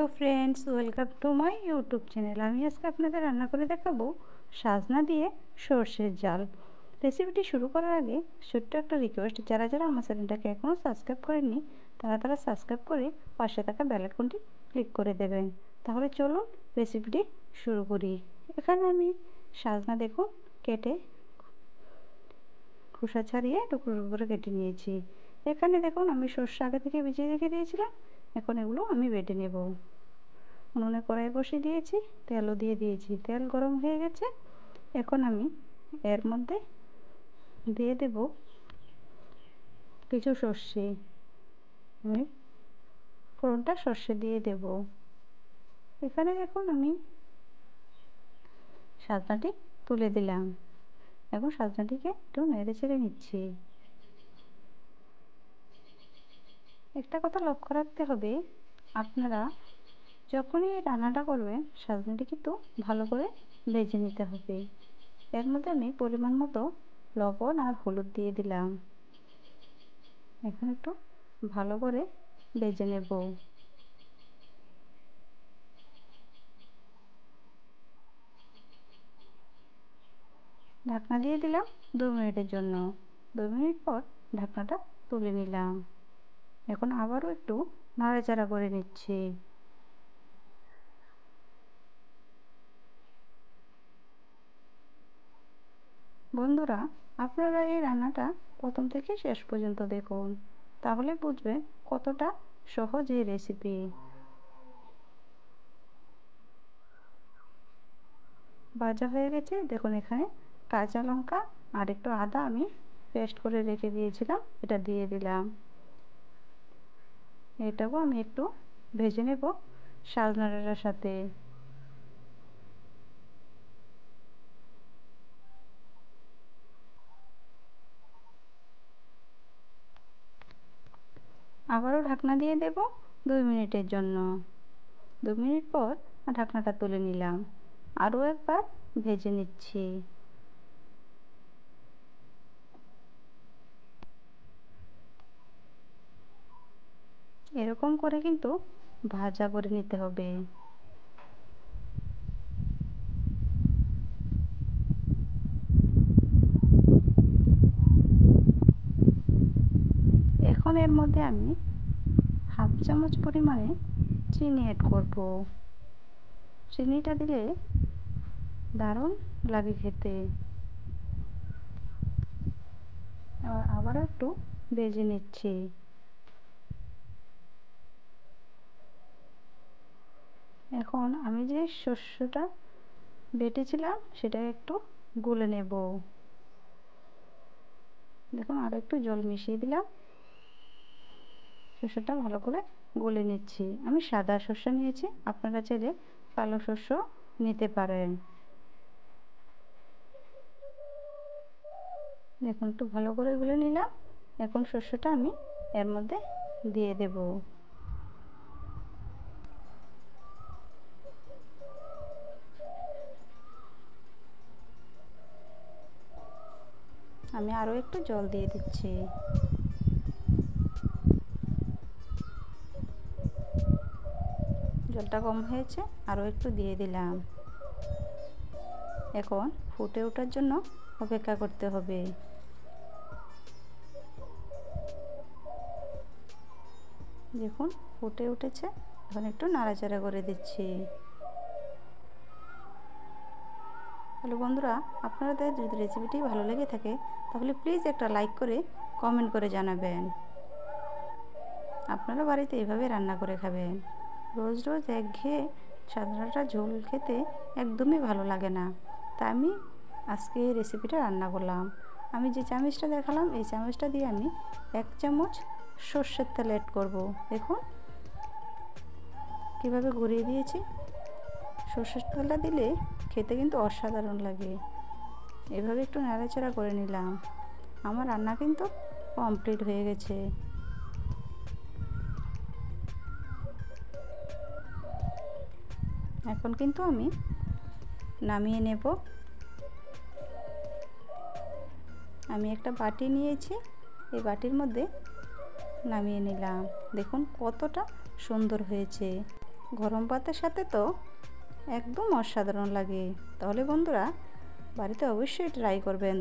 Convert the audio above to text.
Hello friends, welcome to my YouTube channel. আমি আজকে আপনাদের রান্না করে দেখাবো সাজনা দিয়ে সর্ষের জাল। রেসিপিটি শুরু করার আগে ছোট্ট একটা রিকোয়েস্ট, যারা যারা আমার চ্যানেলটাকে এখনও সাবস্ক্রাইব করেননি তারা সাবস্ক্রাইব করে পাশে থাকা বেল আইকনটি ক্লিক করে দেবেন। তাহলে চলুন রেসিপিটি শুরু করি। এখানে আমি সাজনা দেখুন কেটে খোসা ছাড়িয়ে টুকরো করে কেটে নিয়েছি। এখানে দেখুন আমি সর্ষে আগে থেকে ভিজিয়ে রেখে দিয়েছিলাম। এখন এগুলো আমি বেটে নেব। উনুনে কড়াই বসিয়ে দিয়েছি, তেলও দিয়ে দিয়েছি। তেল গরম হয়ে গেছে। এখন আমি এর মধ্যে দিয়ে দেব কিছু সর্ষে। আমি ফোড়নটা সর্ষে দিয়ে দেব। এখানে দেখুন আমি সাজনাটি তুলে দিলাম। এখন সাজনাটিকে একটু নেড়ে চেড়ে নিচ্ছি। একটা কথা লক্ষ্য রাখতে হবে, আপনারা যখনই এই রান্নাটা করবেন সাজনাটি কিন্তু ভালো করে ভেজে নিতে হবে। এর মধ্যে আমি পরিমাণ মতো লবণ আর হলুদ দিয়ে দিলাম। এখন একটু ভালো করে ভেজে নেব। ঢাকনা দিয়ে দিলাম 2 মিনিটের জন্য। 2 মিনিট পর ঢাকনাটা তুলে নিলাম। এখন আবারও একটু নাড়াচাড়া করে নিচ্ছি। বন্ধুরা, আপনারা এই রান্নাটা প্রথম থেকে শেষ পর্যন্ত দেখুন, তাহলে বুঝবেন কতটা সহজ এই রেসিপি। ভাজা হয়ে গেছে দেখুন। এখানে কাঁচা লঙ্কা আর একটু আদা আমি পেস্ট করে রেখে দিয়েছিলাম, এটা দিয়ে দিলাম। এটাও আমি একটু ভেজে নেব সাজনা ডাঁটার সাথে। আবারও ঢাকনা দিয়ে দেব 2 মিনিটের জন্য। 2 মিনিট পর ঢাকনাটা তুলে নিলাম। আরও একবার ভেজে নিচ্ছি। এরকম করে কিন্তু ভাজা করে নিতে হবে। এখন এর মধ্যে আমি হাফ চামচ পরিমাণে চিনি অ্যাড করব। চিনিটা দিলে দারুণ লাগে খেতে। আবার একটু ভেজে নিচ্ছি। এখন আমি যে শস্যটা বেটেছিলাম সেটা একটু গুলে নেব। দেখুন আরও একটু জল মিশিয়ে দিলাম। শস্যটা ভালো করে গুলে নিচ্ছি। আমি সাদা শস্য নিয়েছি, আপনারা চাইলে কালো শস্য নিতে পারেন। দেখুন একটু ভালো করে গুলে নিলাম। এখন শস্যটা আমি এর মধ্যে দিয়ে দেব। আমি আরও একটু জল দিয়ে দিচ্ছি। জলটা কম হয়েছে, আরও একটু দিয়ে দিলাম। এখন ফুটে ওঠার জন্য অপেক্ষা করতে হবে। দেখুন ফুটে উঠেছে। এখন একটু নাড়াচাড়া করে দিচ্ছি। তাহলে বন্ধুরা, আপনাদের যদি রেসিপিটি ভালো লেগে থাকে তাহলে প্লিজ একটা লাইক করে কমেন্ট করে জানাবেন। আপনারা বাড়িতে এভাবে রান্না করে খাবেন। রোজ রোজ একঘেয়ে সাদা ঝোল খেতে একদমই ভালো লাগে না। তাই আমি আজকে এই রেসিপিটা রান্না করলাম। আমি যে চামচটা দেখালাম এই চামচটা দিয়ে আমি 1 চামচ সর্ষের তেল অ্যাড করব। দেখুন কীভাবে ঘুরিয়ে দিয়েছি। সর্ষের তেলটা দিলে খেতে কিন্তু অসাধারণ লাগে। এভাবে একটু নাড়াচাড়া করে নিলাম। আমার রান্না কিন্তু কমপ্লিট হয়ে গেছে। এখন কিন্তু আমি নামিয়ে নেব। আমি একটা বাটি নিয়েছি, এই বাটির মধ্যে নামিয়ে নিলাম। দেখুন কতটা সুন্দর হয়েছে। গরম ভাতের সাথে তো একদম অসাধারণ লাগে। তাহলে বন্ধুরা বাড়িতে অবশ্যই ট্রাই করবেন।